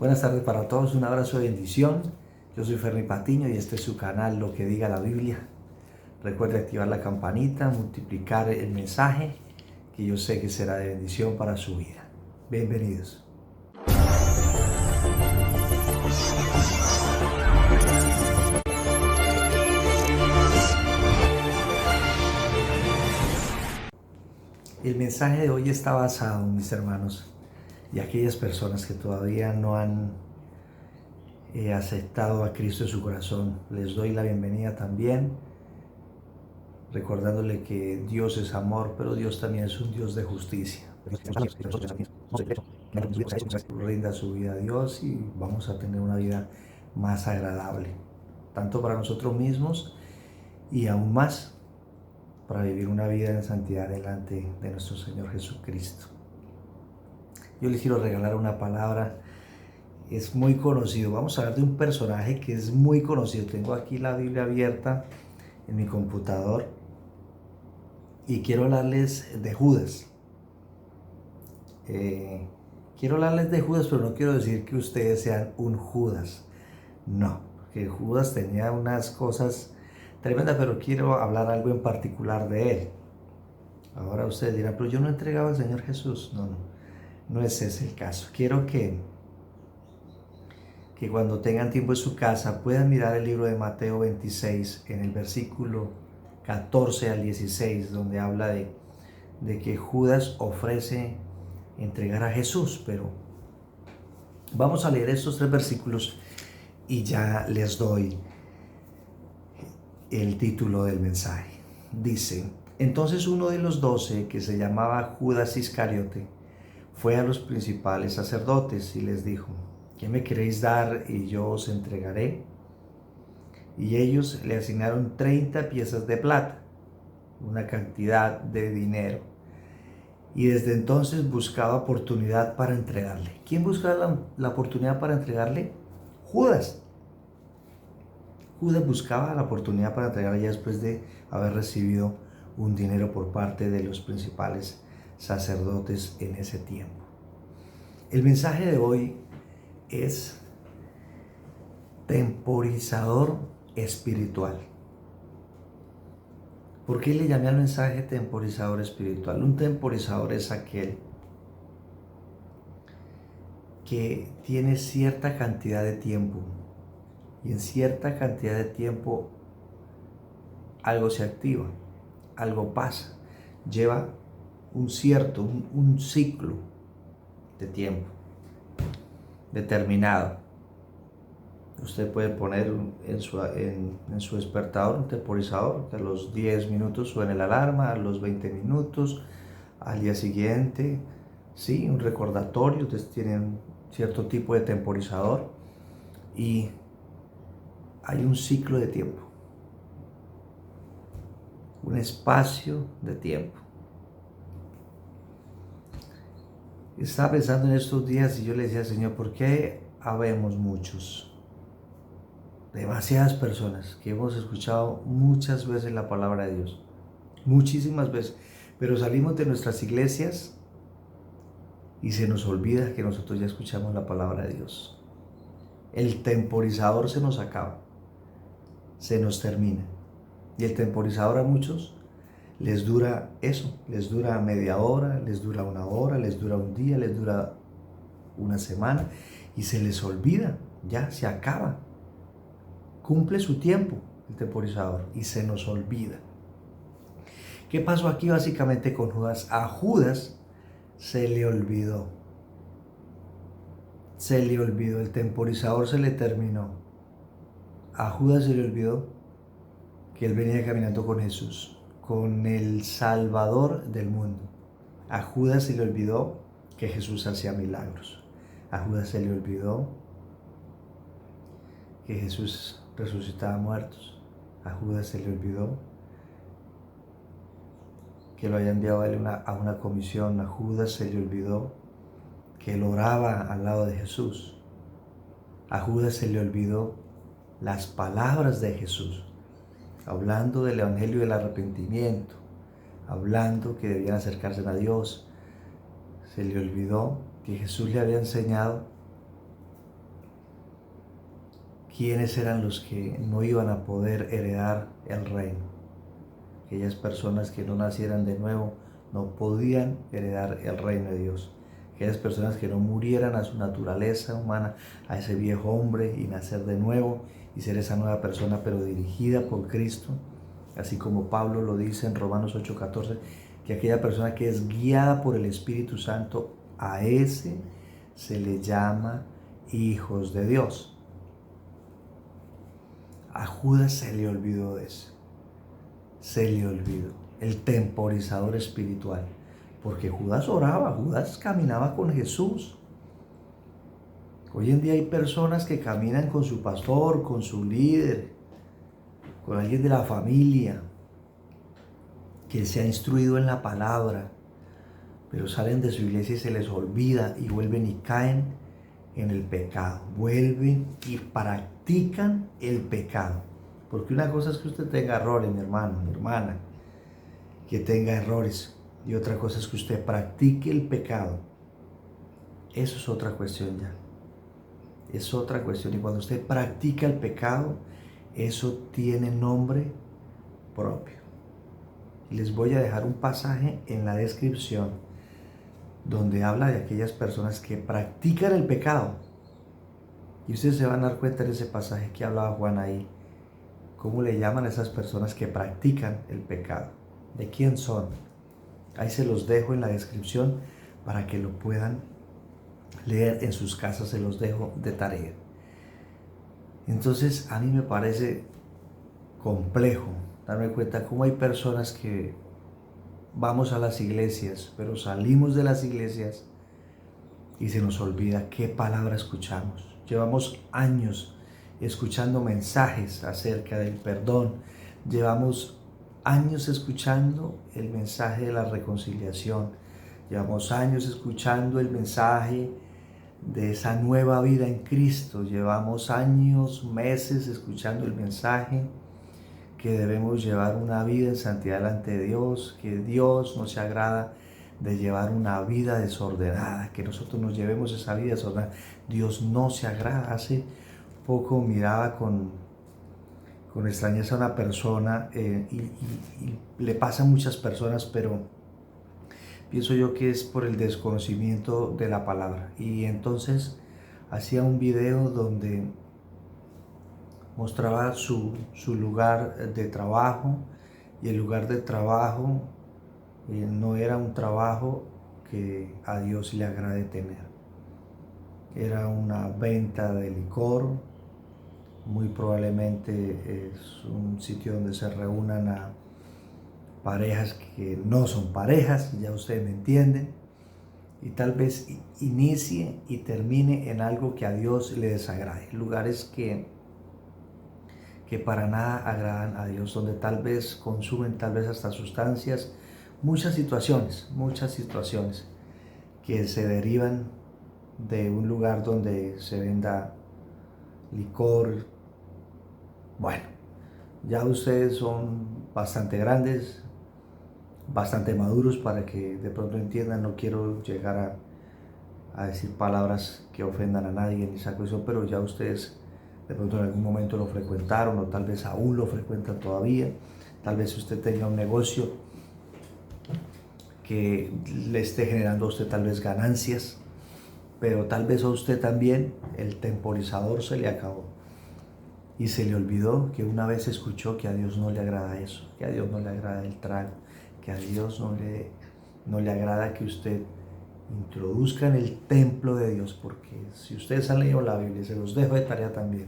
Buenas tardes para todos, un abrazo de bendición. Yo soy Ferny Patiño y este es su canal Lo que diga la Biblia. Recuerde activar la campanita, multiplicar el mensaje, que yo sé que será de bendición para su vida. Bienvenidos. El mensaje de hoy está basado, mis hermanos, y aquellas personas que todavía no han aceptado a Cristo en su corazón. Les doy la bienvenida también, recordándole que Dios es amor, pero Dios también es un Dios de justicia. Rinda su vida a Dios y vamos a tener una vida más agradable, tanto para nosotros mismos y aún más para vivir una vida en santidad delante de nuestro Señor Jesucristo. Yo les quiero regalar una palabra. Es muy conocido. Vamos a hablar de un personaje que es muy conocido. Tengo aquí la Biblia abierta en mi computador y quiero hablarles de Judas. Quiero hablarles de Judas, pero no quiero decir que ustedes sean un Judas. No, que Judas tenía unas cosas tremendas, pero quiero hablar algo en particular de él. Ahora ustedes dirán, pero yo no he entregado al Señor Jesús. No es ese el caso. Quiero que cuando tengan tiempo en su casa puedan mirar el libro de Mateo 26 en el versículo 14 al 16, donde habla de que Judas ofrece entregar a Jesús. Pero vamos a leer estos 3 versículos y ya les doy el título del mensaje. Dice: entonces uno de los 12, que se llamaba Judas Iscariote, fue a los principales sacerdotes y les dijo: ¿qué me queréis dar y yo os entregaré? Y ellos le asignaron 30 piezas de plata, una cantidad de dinero. Y desde entonces buscaba oportunidad para entregarle. ¿Quién buscaba la oportunidad para entregarle? Judas. Judas buscaba la oportunidad para entregarle ya después de haber recibido un dinero por parte de los principales sacerdotes en ese tiempo. El mensaje de hoy es temporizador espiritual. ¿Por qué le llamé al mensaje temporizador espiritual? Un temporizador es aquel que tiene cierta cantidad de tiempo y en cierta cantidad de tiempo algo se activa, algo pasa, lleva un ciclo de tiempo determinado. Usted puede poner en su despertador un temporizador, que a los 10 minutos suene la alarma, a los 20 minutos, al día siguiente, sí, un recordatorio. Ustedes tienen cierto tipo de temporizador y hay un ciclo de tiempo, un espacio de tiempo. Estaba pensando en estos días y yo le decía: Señor, ¿por qué habemos muchos? Demasiadas personas que hemos escuchado muchas veces la palabra de Dios, muchísimas veces, pero salimos de nuestras iglesias y se nos olvida que nosotros ya escuchamos la palabra de Dios. El temporizador se nos acaba, se nos termina. Y el temporizador a muchos les dura eso, les dura media hora, les dura una hora, les dura un día, les dura una semana y se les olvida, ya se acaba. Cumple su tiempo el temporizador y se nos olvida. ¿Qué pasó aquí básicamente con Judas? A Judas se le olvidó. Se le olvidó, el temporizador se le terminó. A Judas se le olvidó que él venía caminando con Jesús, con el Salvador del mundo. A Judas se le olvidó que Jesús hacía milagros. A Judas se le olvidó que Jesús resucitaba muertos. A Judas se le olvidó que lo había enviado a él a una comisión. A Judas se le olvidó que él oraba al lado de Jesús. A Judas se le olvidó las palabras de Jesús, hablando del evangelio del arrepentimiento, hablando que debían acercarse a Dios. Se le olvidó que Jesús le había enseñado quiénes eran los que no iban a poder heredar el reino. Aquellas personas que no nacieran de nuevo no podían heredar el reino de Dios. Aquellas personas que no murieran a su naturaleza humana, a ese viejo hombre, y nacer de nuevo y ser esa nueva persona, pero dirigida por Cristo, así como Pablo lo dice en Romanos 8:14, que aquella persona que es guiada por el Espíritu Santo, a ese se le llama hijos de Dios. A Judas se le olvidó eso, se le olvidó, el temporizador espiritual, porque Judas oraba, Judas caminaba con Jesús. Hoy en día hay personas que caminan con su pastor, con su líder, con alguien de la familia, que se ha instruido en la palabra, pero salen de su iglesia y se les olvida y vuelven y caen en el pecado, vuelven y practican el pecado. Porque una cosa es que usted tenga errores, mi hermano, mi hermana, que tenga errores, y otra cosa es que usted practique el pecado. Eso es otra cuestión ya. Es otra cuestión. Y cuando usted practica el pecado, eso tiene nombre propio. Y les voy a dejar un pasaje en la descripción donde habla de aquellas personas que practican el pecado. Y ustedes se van a dar cuenta en ese pasaje que hablaba Juan ahí, cómo le llaman a esas personas que practican el pecado. ¿De quién son? Ahí se los dejo en la descripción para que lo puedan leer en sus casas, se los dejo de tarea. Entonces a mí me parece complejo darme cuenta cómo hay personas que vamos a las iglesias, pero salimos de las iglesias y se nos olvida qué palabra escuchamos. Llevamos años escuchando mensajes acerca del perdón. Llevamos años escuchando el mensaje de la reconciliación. Llevamos años escuchando el mensaje de esa nueva vida en Cristo. Llevamos años, meses escuchando el mensaje que debemos llevar una vida en santidad delante de Dios, que Dios no se agrada de llevar una vida desordenada, que nosotros nos llevemos esa vida desordenada. Dios no se agrada. Hace poco miraba con extrañeza a una persona y le pasa a muchas personas, pero pienso yo que es por el desconocimiento de la palabra. Y entonces hacía un video donde mostraba su lugar de trabajo, y el lugar de trabajo no era un trabajo que a Dios le agrade tener. Era una venta de licor, muy probablemente es un sitio donde se reúnan a parejas que no son parejas, ya ustedes me entienden, y tal vez inicie y termine en algo que a Dios le desagrade, lugares que para nada agradan a Dios, donde tal vez consumen tal vez hasta sustancias, muchas situaciones que se derivan de un lugar donde se venda licor. Bueno, ya ustedes son bastante grandes, bastante maduros para que de pronto entiendan. No quiero llegar a decir palabras que ofendan a nadie en esa cuestión, pero ya ustedes de pronto en algún momento lo frecuentaron, o tal vez aún lo frecuentan todavía. Tal vez usted tenga un negocio que le esté generando a usted tal vez ganancias, pero tal vez a usted también el temporizador se le acabó y se le olvidó que una vez escuchó que a Dios no le agrada eso, que a Dios no le agrada el trago, que a Dios no le agrada que usted introduzca en el templo de Dios. Porque si ustedes han leído la Biblia, se los dejo de tarea también,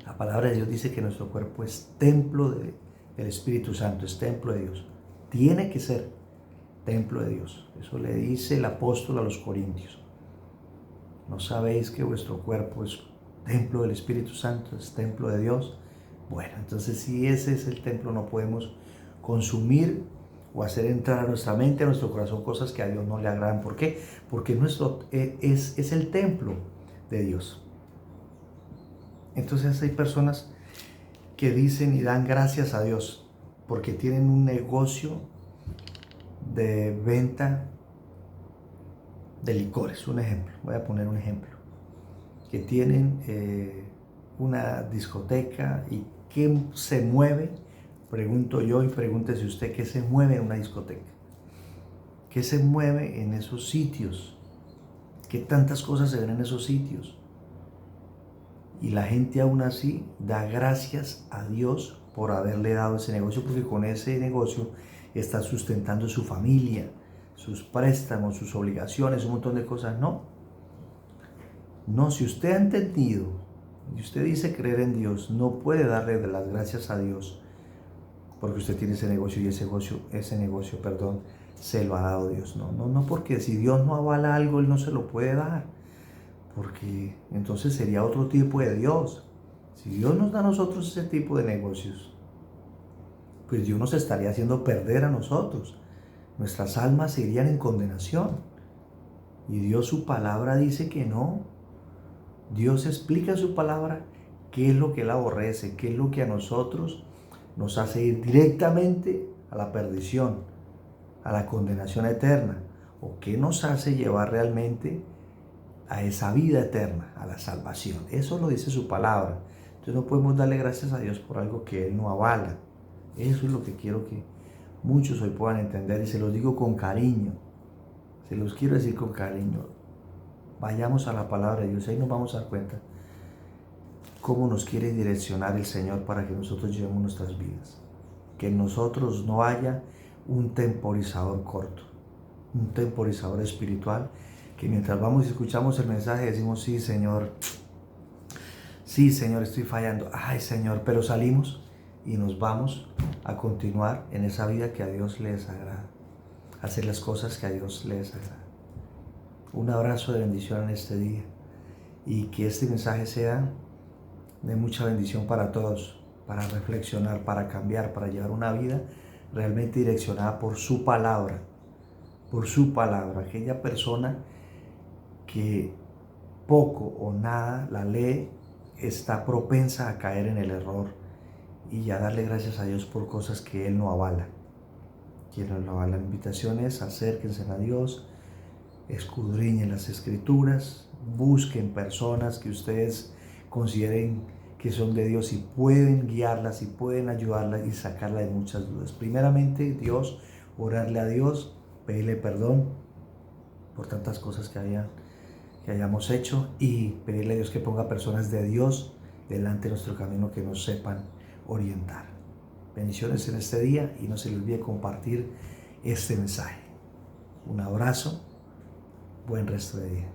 la palabra de Dios dice que nuestro cuerpo es templo del Espíritu Santo, es templo de Dios. Tiene que ser templo de Dios. Eso le dice el apóstol a los Corintios. ¿No sabéis que vuestro cuerpo es templo del Espíritu Santo, es templo de Dios? Bueno, entonces si ese es el templo, no podemos consumir o hacer entrar a nuestra mente, a nuestro corazón, cosas que a Dios no le agradan. ¿Por qué? Porque es el templo de Dios. Entonces hay personas que dicen y dan gracias a Dios porque tienen un negocio de venta de licores, un ejemplo, voy a poner un ejemplo, que tienen una discoteca y qué se mueve, pregunto yo y pregúntese usted qué se mueve en una discoteca, qué se mueve en esos sitios, qué tantas cosas se ven en esos sitios. Y la gente aún así da gracias a Dios por haberle dado ese negocio, porque con ese negocio está sustentando su familia, sus préstamos, sus obligaciones, un montón de cosas. No, si usted ha entendido y usted dice creer en Dios, no puede darle de las gracias a Dios porque usted tiene ese negocio y ese negocio, se lo ha dado Dios. No, porque si Dios no avala algo, Él no se lo puede dar, porque entonces sería otro tipo de Dios. Si Dios nos da a nosotros ese tipo de negocios, pues Dios nos estaría haciendo perder a nosotros. Nuestras almas se irían en condenación. Y Dios, su palabra dice que no. Dios explica en su palabra qué es lo que Él aborrece, qué es lo que a nosotros nos hace ir directamente a la perdición, a la condenación eterna, o qué nos hace llevar realmente a esa vida eterna, a la salvación. Eso lo dice su palabra. Entonces no podemos darle gracias a Dios por algo que Él no avala. Eso es lo que quiero que muchos hoy puedan entender, y se los digo con cariño. Se los quiero decir con cariño. Vayamos a la palabra de Dios, ahí nos vamos a dar cuenta cómo nos quiere direccionar el Señor para que nosotros llevemos nuestras vidas. Que en nosotros no haya un temporizador corto, un temporizador espiritual, que mientras vamos y escuchamos el mensaje decimos, sí Señor, estoy fallando, ay Señor, pero salimos y nos vamos a continuar en esa vida que a Dios le desagrada, hacer las cosas que a Dios le desagrada. Un abrazo de bendición en este día, y que este mensaje sea de mucha bendición para todos, para reflexionar, para cambiar, para llevar una vida realmente direccionada por su palabra, por su palabra. Aquella persona que poco o nada la lee está propensa a caer en el error y a darle gracias a Dios por cosas que Él no avala. Quien no avala. La invitación es: acérquense a Dios, escudriñen las Escrituras, busquen personas que ustedes consideren que son de Dios y pueden guiarlas y pueden ayudarlas y sacarla de muchas dudas. Primeramente, Dios, orarle a Dios, pedirle perdón por tantas cosas que hayamos hecho, y pedirle a Dios que ponga personas de Dios delante de nuestro camino que nos sepan orientar. Bendiciones en este día, y no se les olvide compartir este mensaje. Un abrazo, buen resto de día.